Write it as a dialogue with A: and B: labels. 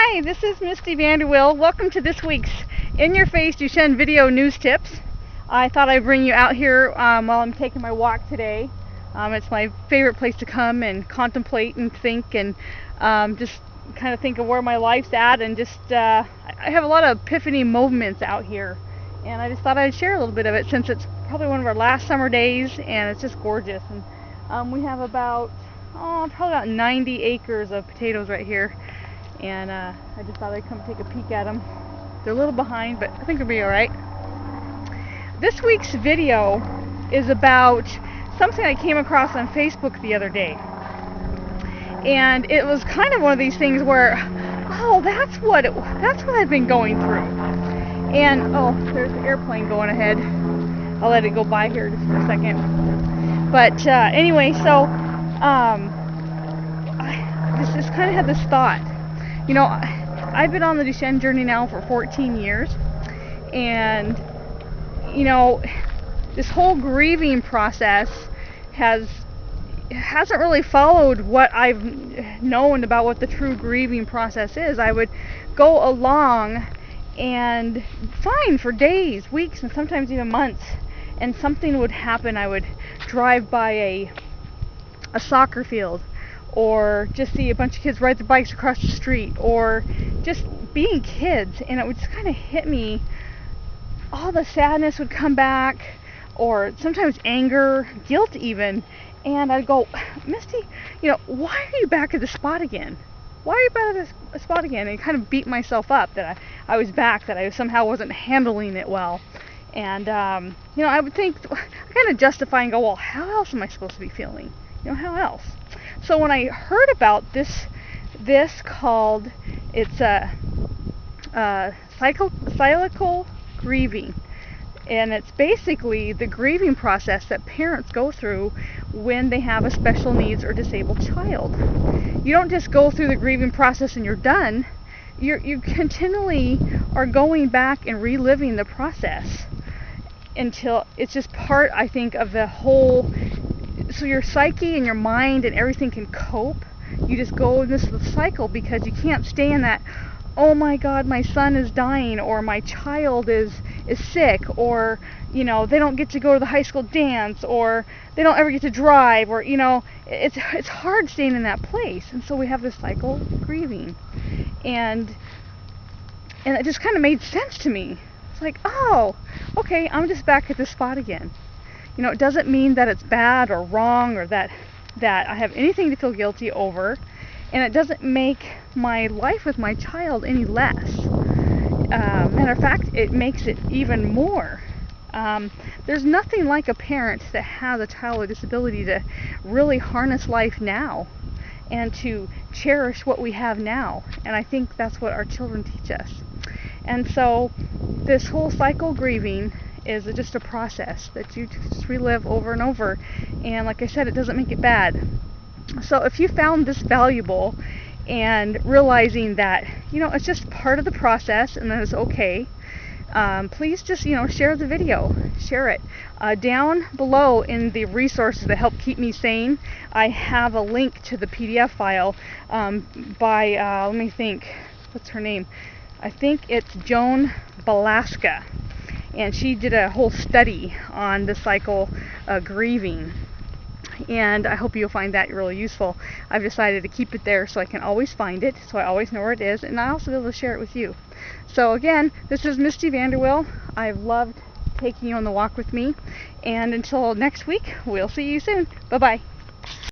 A: Hi, this is Misty Vanderwill. Welcome to this week's In Your Face Duchenne Video News Tips. I thought I'd bring you out here while I'm taking my walk today. It's my favorite place to come and contemplate and think and just kind of think of where my life's at, and just I have a lot of epiphany moments out here, and I just thought I'd share a little bit of it since it's probably one of our last summer days and it's just gorgeous. And we have probably about 90 acres of potatoes right here. And I just thought I'd come take a peek at them. They're a little behind, but I think they'll be alright. This week's video is about something I came across on Facebook the other day. And it was kind of one of these things where, that's what I've been going through. And, there's an airplane going ahead. I'll let it go by here just for a second. But anyway, so I just kind of had this thought. You know, I've been on the Duchenne journey now for 14 years, and, you know, this whole grieving process hasn't really followed what I've known about what the true grieving process is. I would go along and fine for days, weeks, and sometimes even months, and something would happen. I would drive by a soccer field, or just see a bunch of kids ride their bikes across the street, or just being kids, and it would just kind of hit me. All the sadness would come back, or sometimes anger, guilt even, and I'd go, Misty, why are you back at the spot again? Why are you back at the spot again? And kind of beat myself up that I was back, that I somehow wasn't handling it well. And, I would think, I kind of justify and go, well, how else am I supposed to be feeling? How else? So when I heard about this called, it's cyclical grieving, and it's basically the grieving process that parents go through when they have a special needs or disabled child. You don't just go through the grieving process and you're done. You continually are going back and reliving the process until it's just part, I think, of the whole. So your psyche and your mind and everything can cope. You just go in this cycle because you can't stay in that, oh my God, my son is dying, or my child is sick, or they don't get to go to the high school dance, or they don't ever get to drive, or it's hard staying in that place. And so we have this cycle of grieving, and it just kind of made sense to me. It's like, okay, I'm just back at this spot again. It doesn't mean that it's bad or wrong, or that I have anything to feel guilty over, and it doesn't make my life with my child any less. Matter of fact, it makes it even more. There's nothing like a parent that has a child with disability to really harness life now and to cherish what we have now. And I think that's what our children teach us. And so this whole cycle grieving is just a process that you just relive over and over, and like I said, it doesn't make it bad. So if you found this valuable, and realizing that it's just part of the process and that it's okay, please just share the video, share it. Down below in the resources that help keep me sane, I have a link to the PDF file by let me think, what's her name? I think it's Joan Balaska. And she did a whole study on the cycle grieving. And I hope you'll find that really useful. I've decided to keep it there so I can always find it, so I always know where it is, and I also be able to share it with you. So again, this is Misty Vanderwill. I've loved taking you on the walk with me. And until next week, we'll see you soon. Bye-bye.